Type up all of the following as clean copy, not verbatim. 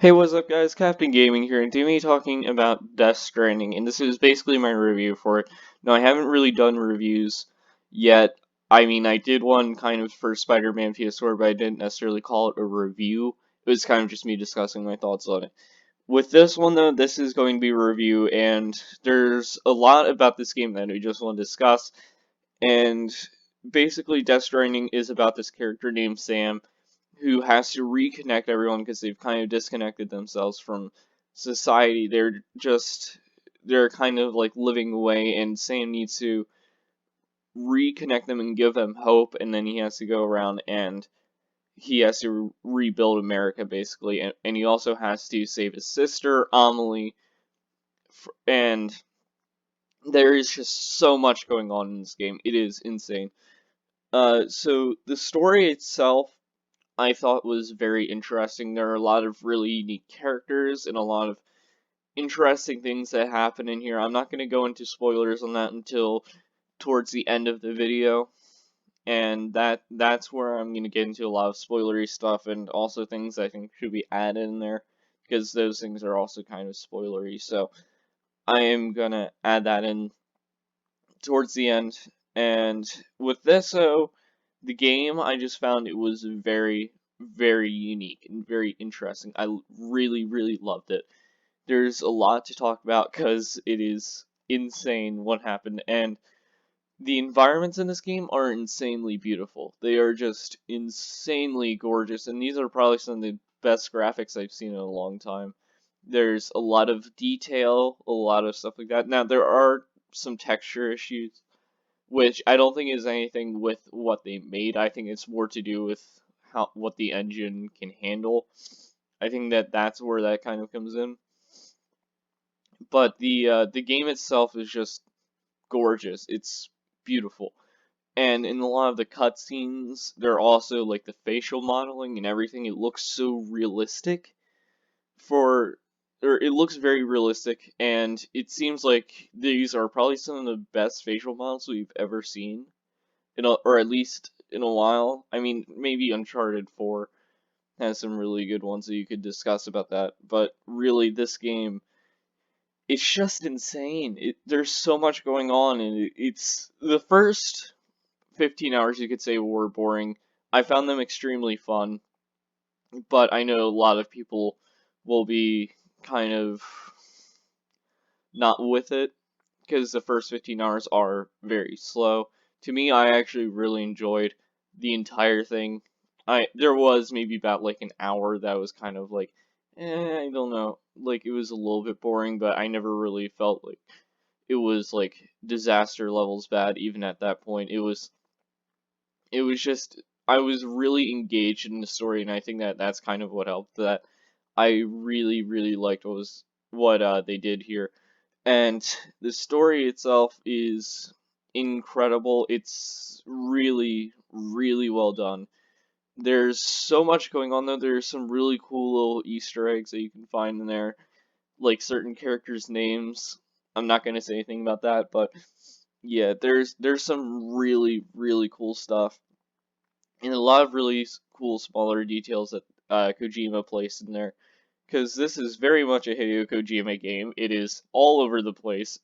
Hey, what's up guys? Captain Gaming here, and today talking about Death Stranding, and this is basically my review for it. Now, I haven't really done reviews yet. I mean, I did one kind of for Spider-Man PS4, but I didn't necessarily call it a review. It was kind of just me discussing my thoughts on it. With this one, though, this is going to be a review, and there's a lot about this game that I just want to discuss, and basically Death Stranding is about this character named Sam, who has to reconnect everyone because they've kind of disconnected themselves from society. They're kind of like living away, and Sam needs to reconnect them and give them hope, and then he has to go around and he has to rebuild America basically, and he also has to save his sister Amelie, and there is just so much going on in this game. It is insane. So the story itself I thought was very interesting. There are a lot of really unique characters and a lot of interesting things that happen in here. I'm not going to go into spoilers on that until towards the end of the video, and that's where I'm going to get into a lot of spoilery stuff and also things I think should be added in there because those things are also kind of spoilery. So I am going to add that in towards the end. And with this, though, the game, I just found it was very, very unique and very interesting. I really, really loved it. There's a lot to talk about because it is insane what happened, and the environments in this game are insanely beautiful. They are just insanely gorgeous, and these are probably some of the best graphics I've seen in a long time. There's a lot of detail, a lot of stuff like that. Now, there are some texture issues which I don't think is anything with what they made. I think it's more to do with how what the engine can handle. I think that that's where that kind of comes in. But the game itself is just gorgeous. It's beautiful. And in a lot of the cutscenes, they're also like the facial modeling and everything. It looks so realistic for or it looks very realistic, and it seems like these are probably some of the best facial models we've ever seen or at least in a while. I mean, maybe Uncharted 4 has some really good ones that you could discuss about that, but really, this game, it's just insane. There's so much going on, and it's the first 15 hours you could say were boring. I found them extremely fun, but I know a lot of people will be kind of not with it because the first 15 hours are very slow. To me, I actually really enjoyed the entire thing. There was maybe about like an hour that was kind of like, I don't know, like it was a little bit boring, but I never really felt like it was like disaster levels bad. Even at that point, it was just I was really engaged in the story, and I think that that's kind of what helped. That I really really liked what they did here. And the story itself is incredible. It's really, really well done. There's so much going on though. There's some really cool little Easter eggs that you can find in there, like certain characters' names. I'm not gonna say anything about that, but yeah, there's some really, really cool stuff and a lot of really cool smaller details that Kojima placed in there. Because this is very much a Hideo Kojima game. It is all over the place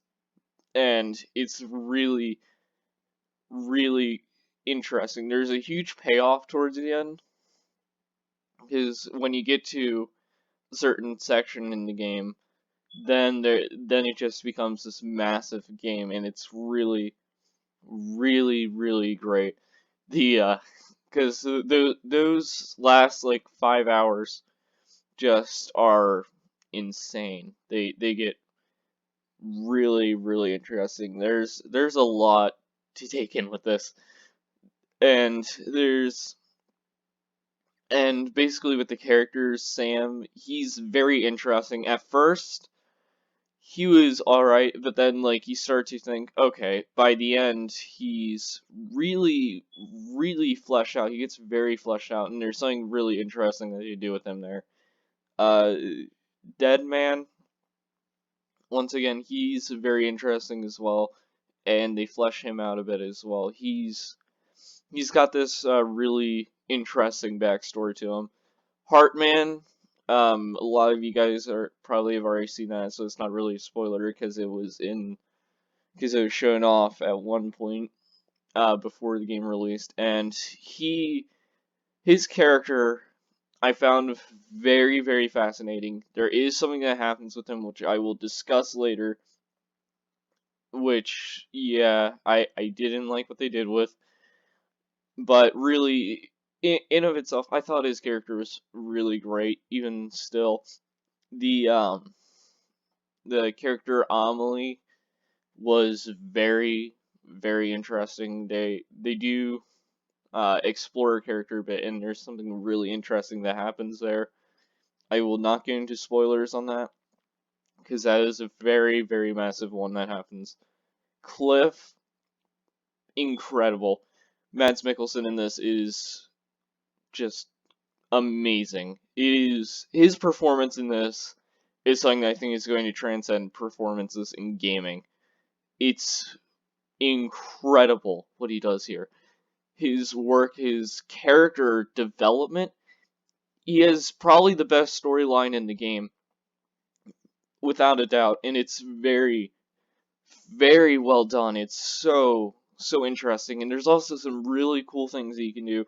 and it's really, really interesting. There's a huge payoff towards the end, because when you get to a certain section in the game, then it just becomes this massive game, and it's really, really, really great. The because those last like 5 hours just are insane. They get really, really interesting. There's a lot to take in with this. And there's and basically with the characters, Sam, he's very interesting. At first, he was alright, but then like you start to think, okay, by the end, he's really, really fleshed out. He gets very fleshed out, and there's something really interesting that you do with him there. Uh, Dead Man, once again, he's very interesting as well, and they flesh him out a bit as well. He's got this really interesting backstory to him. Heartman, A lot of you guys are probably have already seen that, so it's not really a spoiler because it was shown off at one point before the game released, and his character I found very fascinating. There is something that happens with him which I will discuss later, which yeah, I didn't like what they did with, but really in of itself, I thought his character was really great. Even still, the um the character Amelie was very interesting. They do explore a character a bit, and there's something really interesting that happens there. I will not get into spoilers on that because that is a very massive one that happens. Cliff, incredible. Mads Mikkelsen in this is just amazing. It is his performance in this is something that I think is going to transcend performances in gaming. It's incredible what he does here. His work, his character development, he has probably the best storyline in the game, without a doubt, and it's very well done. It's so interesting, and there's also some really cool things that you can do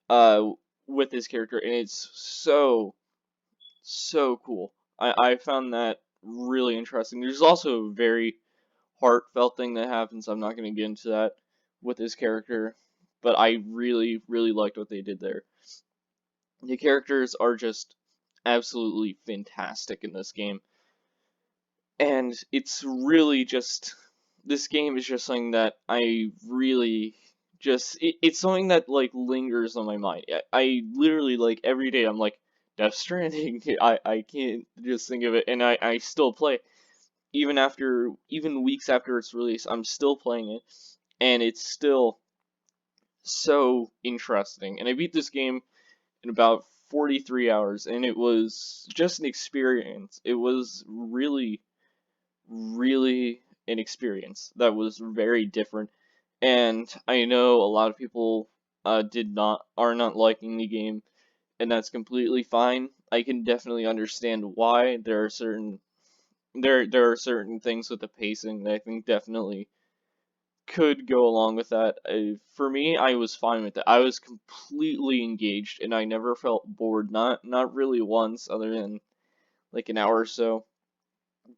uh with this character, and it's so cool. I found that really interesting. There's also a very heartfelt thing that happens. I'm not going to get into that with this character, but I really liked what they did there. The characters are just absolutely fantastic in this game, and it's really just this game is just something that I really just it's something that like lingers on my mind. I literally like every day I'm like Death Stranding. I can't just think of it, and I still play it. Even weeks after its release, I'm still playing it, and it's still so interesting. And I beat this game in about 43 hours, and it was just an experience. It was really an experience that was very different. And I know a lot of people are not liking the game, and that's completely fine. I can definitely understand why. There are certain things with the pacing that I think definitely could go along with that. For me, I was fine with it. I was completely engaged, and I never felt bored. Not really once, other than like an hour or so.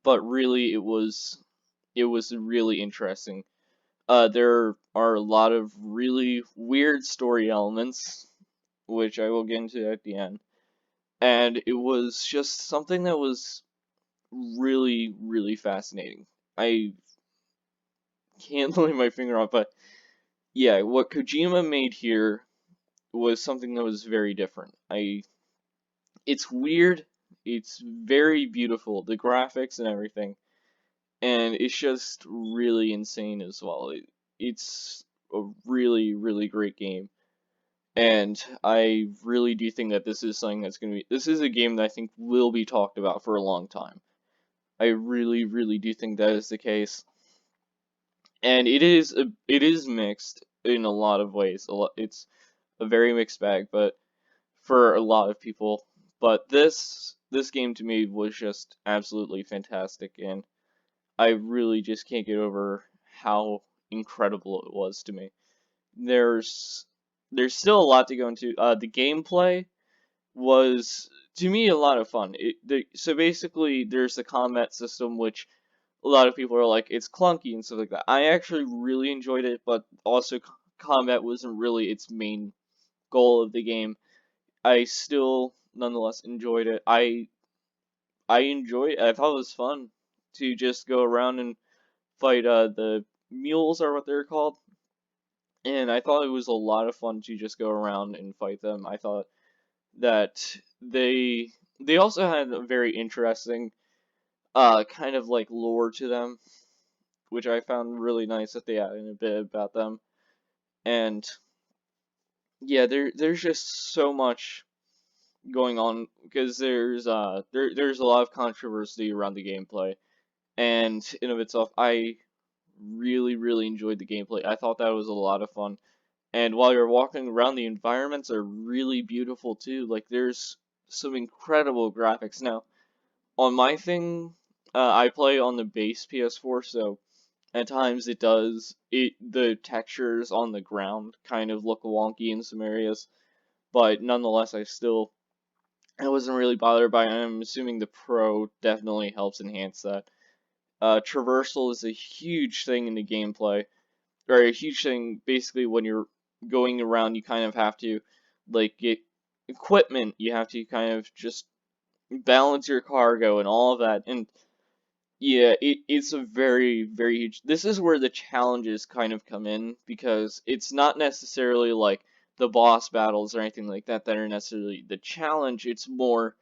But really, it was really interesting. There are a lot of really weird story elements, which I will get into at the end. And it was just something that was really fascinating. I can't lay my finger on it, but yeah, what Kojima made here was something that was very different. It's weird, it's very beautiful, the graphics and everything, and it's just really insane as well. It's a really great game, and I really do think that this is something that's gonna be. This is a game that I think will be talked about for a long time. I really do think that is the case, and it is mixed in a lot of ways. It's a very mixed bag, but for a lot of people. But this game to me was just absolutely fantastic, and I really just can't get over how incredible it was to me. There's there's still a lot to go into. The gameplay was to me a lot of fun. So basically, there's the combat system, which a lot of people are like it's clunky and stuff like that. I actually really enjoyed it, but also combat wasn't really its main goal of the game. I still nonetheless enjoyed it. I thought it was fun to just go around and fight the mules are what they're called. And I thought it was a lot of fun to just go around and fight them. I thought that they also had a very interesting kind of like lore to them, which I found really nice that they added a bit about them. And yeah, there's just so much going on because there's a lot of controversy around the gameplay, and in of itself I really enjoyed the gameplay. I thought that was a lot of fun, and while you're walking around, the environments are really beautiful too. Like there's some incredible graphics. Now, on my thing, I play on the base PS4, so at times the textures on the ground kind of look wonky in some areas, but nonetheless, I wasn't really bothered by it. I'm assuming the Pro definitely helps enhance that. Traversal is a huge thing in the gameplay, or a huge thing basically when you're going around. You kind of have to like get equipment. You have to kind of just balance your cargo and all of that. And yeah, it's a very, very huge. This is where the challenges kind of come in because it's not necessarily like the boss battles or anything like that that are necessarily the challenge. It's more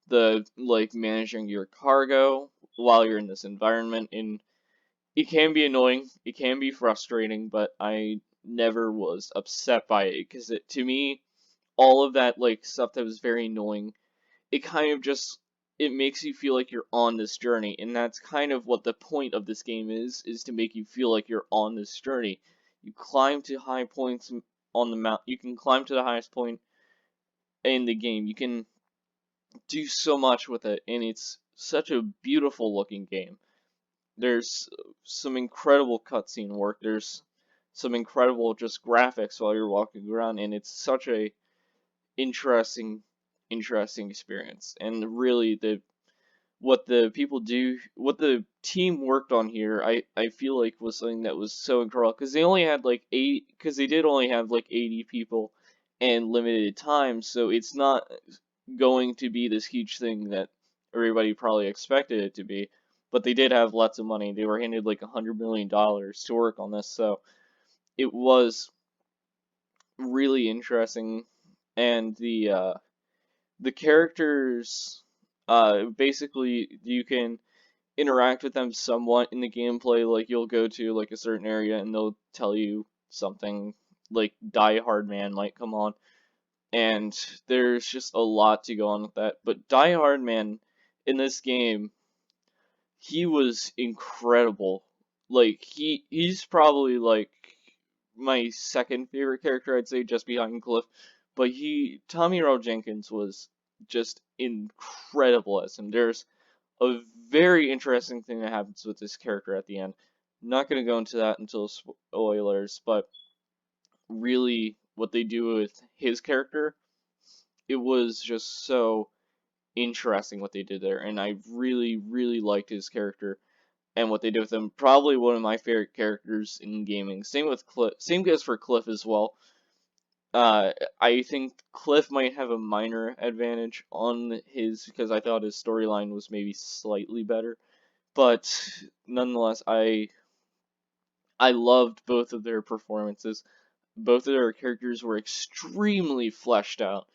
the like managing your cargo while you're in this environment, and it can be annoying, it can be frustrating, but I never was upset by it because to me all of that like stuff that was very annoying, it kind of just it makes you feel like you're on this journey, and that's kind of what the point of this game is to make you feel like you're on this journey. You climb to high points on the mount. You can climb to the highest point in the game. You can do so much with it, and it's such a beautiful looking game. There's some incredible cutscene work. There's some incredible just graphics while you're walking around, and it's such a interesting, interesting experience. And really, what the team worked on here, I feel like was something that was so incredible because they did only have like 80 people and limited time, so it's not going to be this huge thing that everybody probably expected it to be. But they did have lots of money. They were handed like $100 million to work on this, so it was really interesting. And the characters, basically you can interact with them somewhat in the gameplay. Like you'll go to like a certain area and they'll tell you something, like Die Hard Man might come on, and there's just a lot to go on with that. But Die Hard Man in this game, he was incredible. Like he's probably like my second favorite character, I'd say, just behind Cliff. But Tommy Earl Jenkins was just incredible as him. There's a very interesting thing that happens with this character at the end. Not going to go into that until spoilers, but really what they do with his character, it was just so interesting what they did there, and I really, really liked his character and what they did with him. Probably one of my favorite characters in gaming. Same with Cliff. Same goes for Cliff as well. I think Cliff might have a minor advantage on his because I thought his storyline was maybe slightly better, but nonetheless, I loved both of their performances. Both of their characters were extremely fleshed out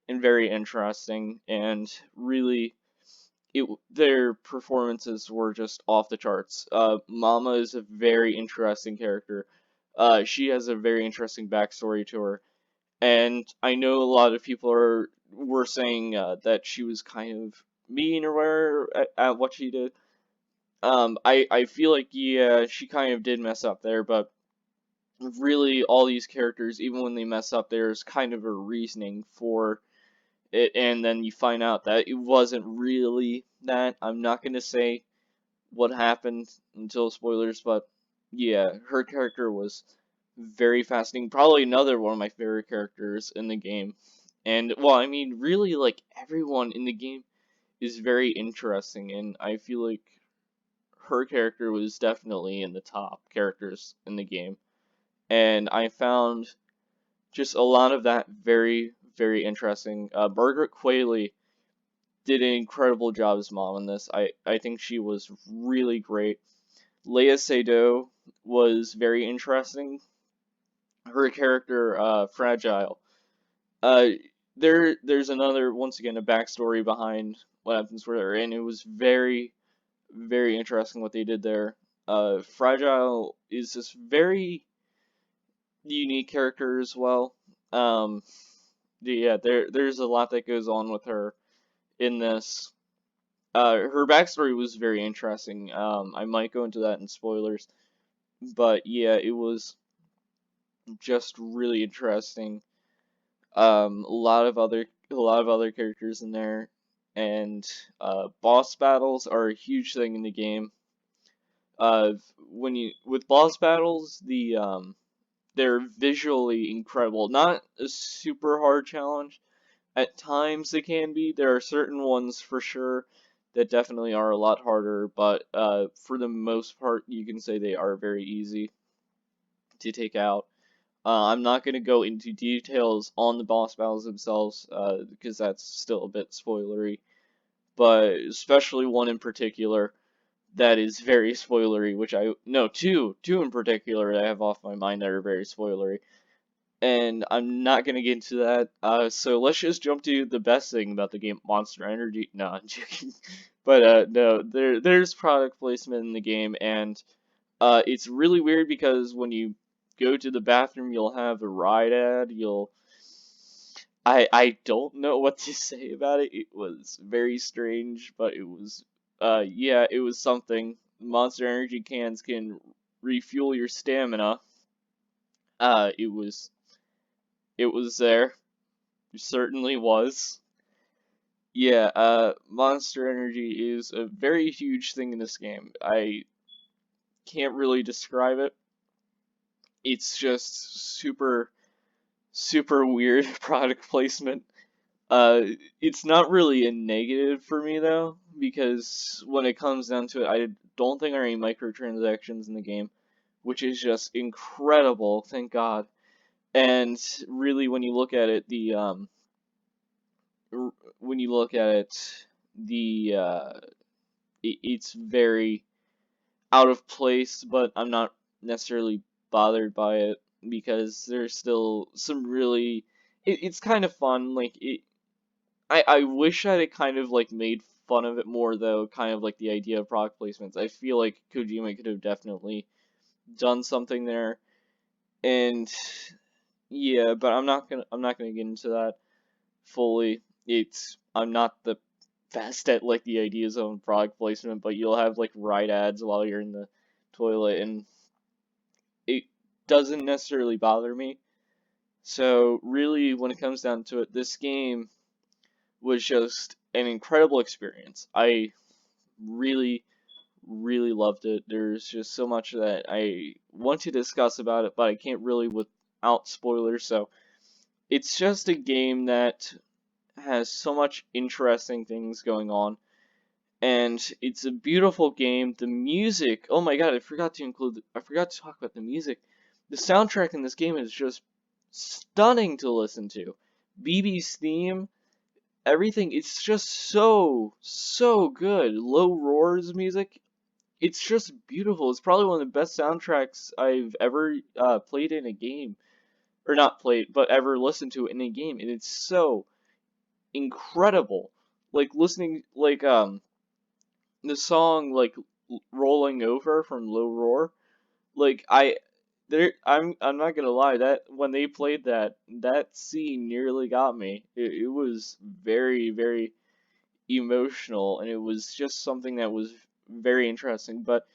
and very interesting, and really, their performances were just off the charts. Mama is a very interesting character. She has a very interesting backstory to her, and I know a lot of people were saying that she was kind of mean or whatever at what she did. I feel like yeah, she kind of did mess up there, but really all these characters, even when they mess up, there's kind of a reasoning for it, and then you find out that it wasn't really that. I'm not gonna say what happened until spoilers, but yeah, her character was very fascinating. Probably another one of my favorite characters in the game. And well, I mean, really, like everyone in the game is very interesting, and I feel like her character was definitely in the top characters in the game. And I found just a lot of that very, very interesting. Margaret Qualley did an incredible job as mom in this. I think she was really great. Leia Seydoux was very interesting. Her character, Fragile. Uh, there's another, once again, a backstory behind what happens with her, and it was very, very interesting what they did there. Fragile is this very unique character as well. Um, yeah, there's a lot that goes on with her in this. Her backstory was very interesting. I might go into that in spoilers, but yeah, it was just really interesting. A lot of other a lot of other characters in there, and boss battles are a huge thing in the game. When you with boss battles, they're visually incredible. Not a super hard challenge. At times they can be. There are certain ones for sure that definitely are a lot harder, but for the most part, you can say they are very easy to take out. I'm not going to go into details on the boss battles themselves because that's still a bit spoilery, but especially one in particular that is very spoilery, which I no two in particular that I have off my mind that are very spoilery, and I'm not gonna get into that. So let's just jump to the best thing about the game, Monster Energy. No, I'm joking, but no, there's product placement in the game, and it's really weird because when you go to the bathroom, you'll have a ride ad. I don't know what to say about it. It was very strange, but it was yeah, it was something. Monster Energy cans can refuel your stamina. It was there. It certainly was. Yeah, Monster Energy is a very huge thing in this game. I can't really describe it. It's just super weird product placement. It's not really a negative for me though, because when it comes down to it, I don't think there are any microtransactions in the game, which is just incredible, thank God. And really, when you look at it, when you look at it, it's very out of place, but I'm not necessarily bothered by it because there's still some really, it's kind of fun, like it I wish I had kind of like made fun of it more though, kind of like the idea of product placements. I feel like Kojima could have definitely done something there. And yeah, but I'm not gonna get into that fully. I'm not the best at like the ideas of product placement, but you'll have like ride ads while you're in the toilet and it doesn't necessarily bother me. So really when it comes down to it, this game was just an incredible experience. I really, really loved it. There's just so much that I want to discuss about it, but I can't really without spoilers. So it's just a game that has so much interesting things going on, and it's a beautiful game. The music, oh my god, I forgot to talk about the music. The soundtrack in this game is just stunning to listen to. BB's theme, everything, it's just so good. Low Roar's music, it's just beautiful. It's probably one of the best soundtracks I've ever played in a game, or not played, but ever listened to in a game, and it's so incredible. Like listening, like the song like "Rolling Over" from Low Roar. Like I'm not gonna lie, that when they played that scene nearly got me. It was very emotional, and it was just something that was very interesting. But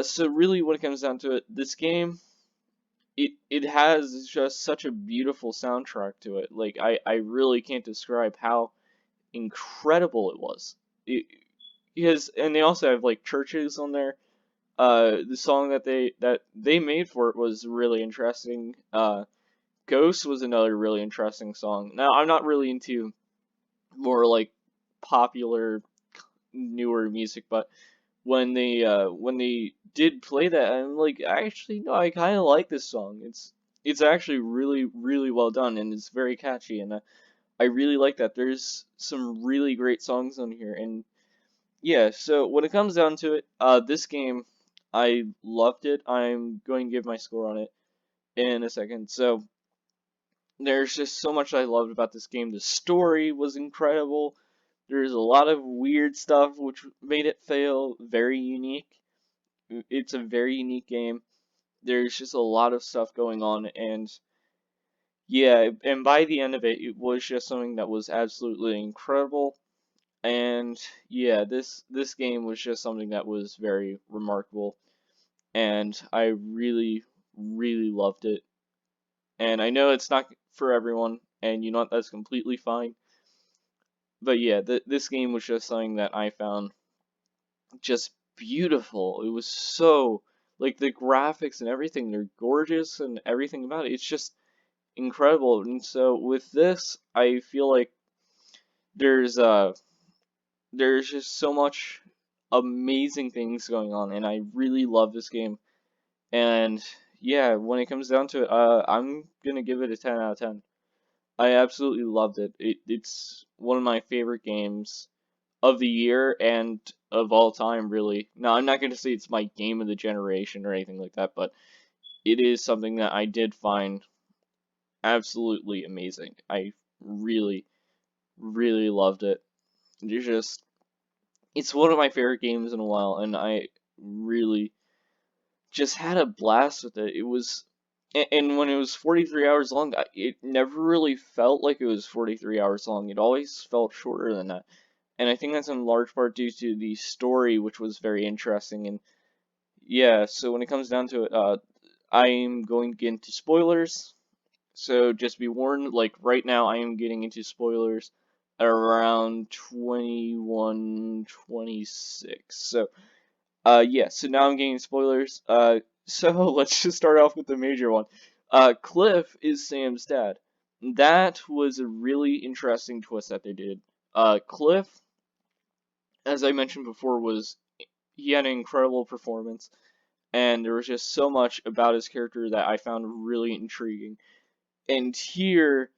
so really, when it comes down to it, this game, it has just such a beautiful soundtrack to it. Like I really can't describe how incredible it was. It, because and they also have like churches on there. The song that they made for it was really interesting. Ghost was another really interesting song. Now I'm not really into more like popular newer music, but when they did play that, I'm like, actually, no, I kind of like this song. It's actually really well done, and it's very catchy, and I really like that. There's some really great songs on here, and yeah. So when it comes down to it, this game, I loved it. I'm going to give my score on it in a second. So there's just so much I loved about this game. The story was incredible. There's a lot of weird stuff which made it feel very unique. It's a very unique game. There's just a lot of stuff going on, and yeah, and by the end of it, it was just something that was absolutely incredible. And yeah, this game was just something that was very remarkable, and I really loved it. And I know it's not for everyone. and you know what, that's completely fine. But yeah, this game was just something that I found just beautiful. It was so, like, the graphics and everything, they're gorgeous and everything about it. It's just incredible. And so with this, I feel like there's uh there's just so much amazing things going on, and I really love this game. And yeah, when it comes down to it, I'm gonna give it a 10 out of 10. I absolutely loved it. It's one of my favorite games of the year and of all time, really. Now, I'm not gonna say it's my game of the generation or anything like that, but it is something that I did find absolutely amazing. I really, really loved it. It's just, it's one of my favorite games in a while, and I really just had a blast with it. It was, and when it was 43 hours long, it never really felt like it was 43 hours long. It always felt shorter than that. And I think that's in large part due to the story, which was very interesting. And yeah, so when it comes down to it, I'm going to get into spoilers. So just be warned, like right now, I am getting into spoilers around 21:26. So yeah, so now I'm getting spoilers. So let's just start off with the major one. Cliff is Sam's dad. That was a really interesting twist that they did. Cliff, as I mentioned before, he had an incredible performance, and there was just so much about his character that I found really intriguing. And here,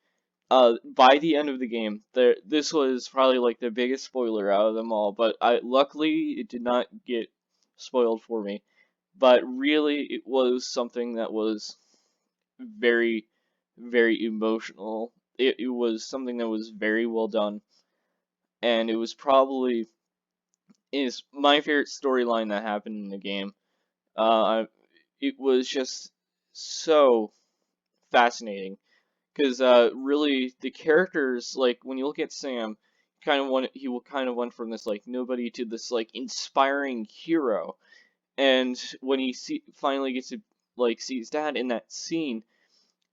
by the end of the game, this was probably like the biggest spoiler out of them all, but luckily it did not get spoiled for me. But really, it was something that was very, very emotional. It was something that was very well done, and it was probably is my favorite storyline that happened in the game. It was just so fascinating because really the characters, like when you look at Sam, he will kind of went from this like nobody to this like inspiring hero. And when finally gets to like see his dad in that scene,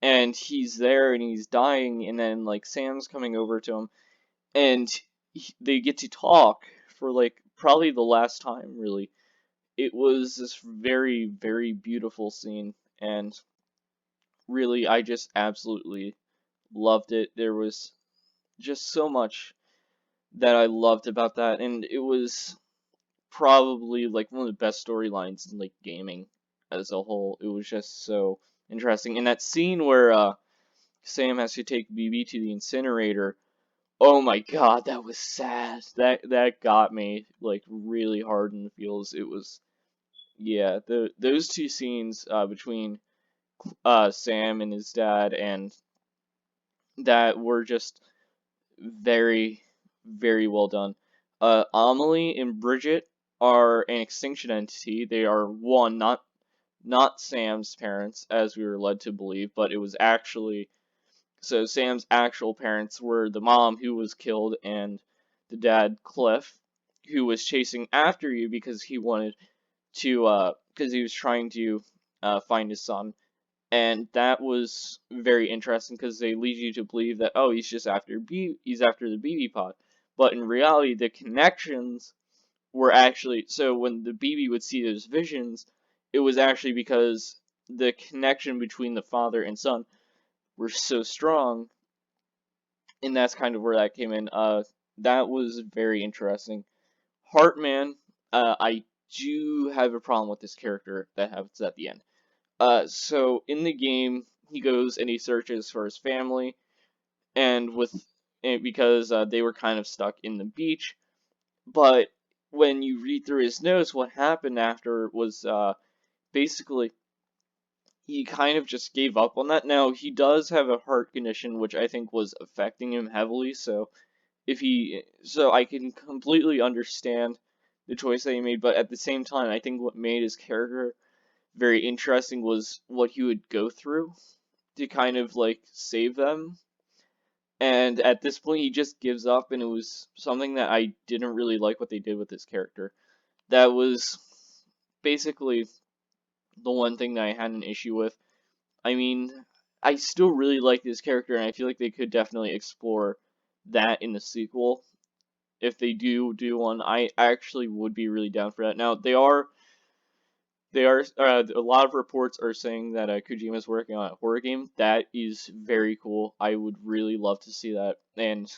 and he's there and he's dying, and then like Sam's coming over to him, and they get to talk for like probably the last time, really. It was this very, very beautiful scene, and really, I just absolutely loved it. There was just so much that I loved about that, and it was probably like one of the best storylines in like gaming as a whole. It was just so interesting. And that scene where Sam has to take BB to the incinerator. Oh my god, that was sad. That got me like really hard in the feels. It was, yeah, those two scenes between Sam and his dad, and that were just very, very well done. Amelie and Bridget are an extinction entity. They are one, not Sam's parents, as we were led to believe, but it was actually, so Sam's actual parents were the mom who was killed and the dad, Cliff, who was chasing after you because he wanted to, because he was trying to find his son. And that was very interesting because they lead you to believe that, oh, he's after the BB pod. But in reality, the connections were actually, so when the BB would see those visions, it was actually because the connection between the father and son were so strong, and that's kind of where that came in. That was very interesting. Heartman, I do have a problem with this character that happens at the end. So in the game, he goes and he searches for his family, and because they were kind of stuck in the beach. But when you read through his notes, what happened after was basically he kind of just gave up on that. Now he does have a heart condition, which I think was affecting him heavily. So I can completely understand the choice that he made, but at the same time, I think what made his character very interesting was what he would go through to kind of like save them. And at this point, he just gives up, and it was something that I didn't really like what they did with his character. That was basically the one thing that I had an issue with. I mean, I still really like this character, and I feel like they could definitely explore that in the sequel. If they do one, I actually would be really down for that. Now they are a lot of reports are saying that Kojima's working on a horror game. That is very cool. I would really love to see that. And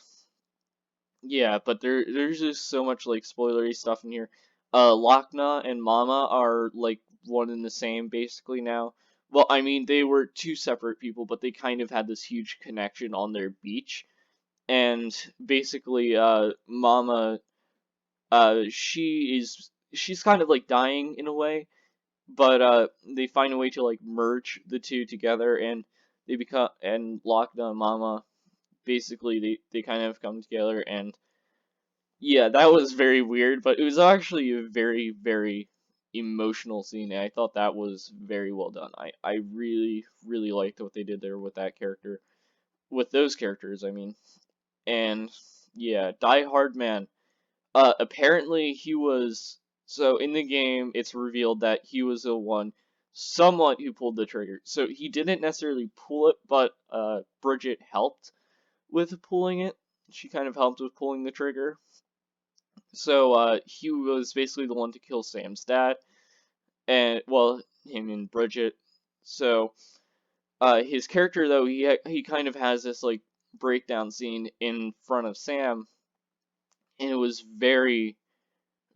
yeah, but there's just so much like spoilery stuff in here. Lochna and Mama are like one and the same basically now. Well, I mean they were two separate people, but they kind of had this huge connection on their beach. And basically, Mama, she's kind of like dying in a way, but they find a way to like merge the two together, and they become and Lochna and Mama basically they kind of come together. And yeah, that was very weird, but it was actually a very, very emotional scene, and I thought that was very well done. I really, really liked what they did there with that character, with those characters, I mean. And yeah, Die Hard Man. Apparently he was, so in the game, it's revealed that he was the one somewhat who pulled the trigger. So he didn't necessarily pull it, but Bridget helped with pulling it. She kind of helped with pulling the trigger. So he was basically the one to kill Sam's dad, and well, him and Bridget. So his character though, he kind of has this like breakdown scene in front of Sam, and it was very,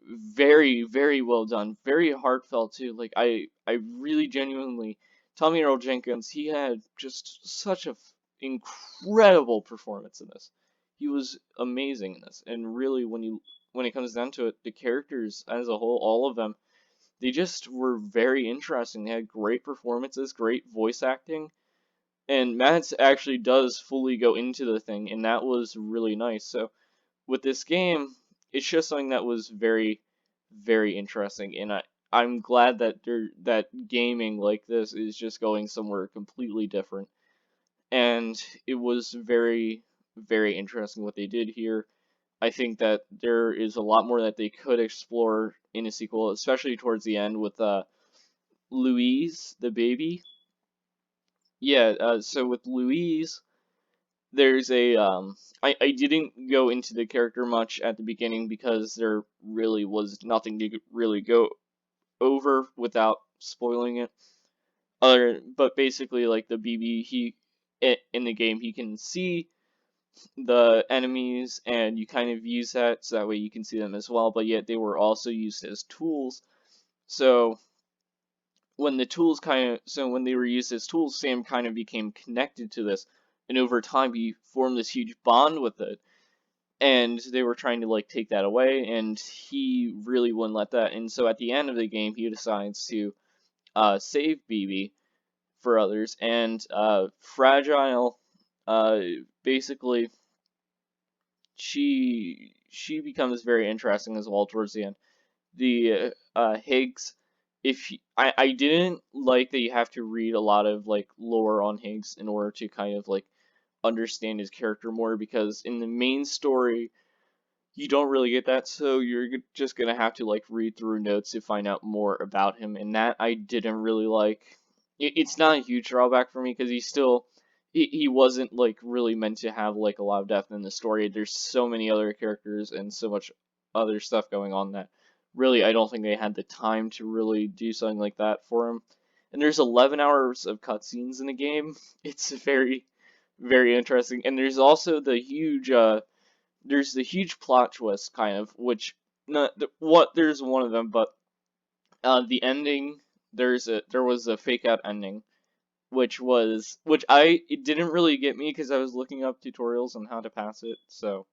very, very well done, very heartfelt too. Like I really genuinely, Tommy Earl Jenkins, he had just such a incredible performance in this. He was amazing in this, and really, when it comes down to it, the characters as a whole, all of them, they just were very interesting. They had great performances, great voice acting, and Mads actually does fully go into the thing, and that was really nice. So with this game, it's just something that was very, very interesting, and I'm glad that that gaming like this is just going somewhere completely different. And it was very, very interesting what they did here. I think that there is a lot more that they could explore in a sequel, especially towards the end with Louise, the baby. Yeah, so with Louise, there's a I didn't go into the character much at the beginning because there really was nothing to really go over without spoiling it. But basically, like the BB, in the game he can see the enemies, and you kind of use that so that way you can see them as well. But yet they were also used as tools. So when they were used as tools, Sam kind of became connected to this, and over time he formed this huge bond with it. And they were trying to like take that away, and he really wouldn't let that. And so at the end of the game, he decides to save BB for others, and Fragile, uh, basically, she becomes very interesting as well towards the end. The Higgs, I didn't like that you have to read a lot of like lore on Higgs in order to kind of like understand his character more, because in the main story you don't really get that, so you're just gonna have to like read through notes to find out more about him, and that I didn't really like. It's not a huge drawback for me because he wasn't like really meant to have like a lot of depth in the story. There's so many other characters and so much other stuff going on that really I don't think they had the time to really do something like that for him. And there's 11 hours of cutscenes in the game. It's very, very interesting, and there's the huge plot twist, kind of, which not what there's one of them, but the ending. There was a fake out ending, which it didn't really get me because I was looking up tutorials on how to pass it. So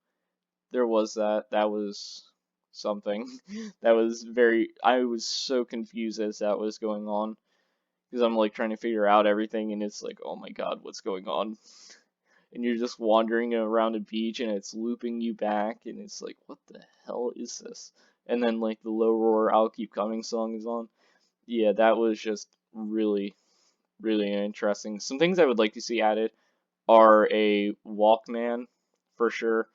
there was that. That was something. That was very. I was so confused as that was going on because I'm like trying to figure out everything, and it's like, oh my god, what's going on? And you're just wandering around a beach and it's looping you back, and it's like, what the hell is this? And then like the low roar I'll keep coming song is on. Yeah, that was just really, really interesting. Some things I would like to see added are a Walkman for sure,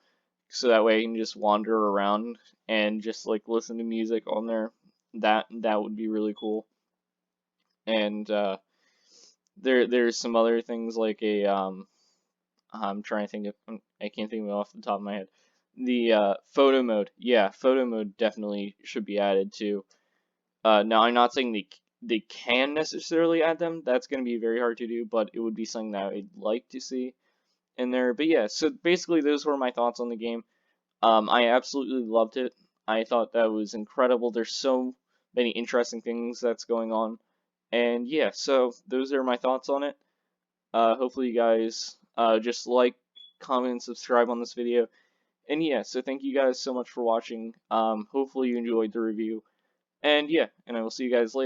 so that way I can just wander around and just like listen to music on there. That would be really cool. And There's some other things like a I'm trying to think of I can't think of it off the top of my head. The photo mode, yeah, photo mode definitely should be added too. Now I'm not saying they can necessarily add them. That's going to be very hard to do, but it would be something that I'd like to see in there. But yeah, so basically those were my thoughts on the game. I absolutely loved it. I thought that was incredible. There's so many interesting things that's going on. And yeah, so those are my thoughts on it. Hopefully you guys just like, comment, and subscribe on this video. And yeah, so thank you guys so much for watching. Hopefully you enjoyed the review. And yeah, and I will see you guys later.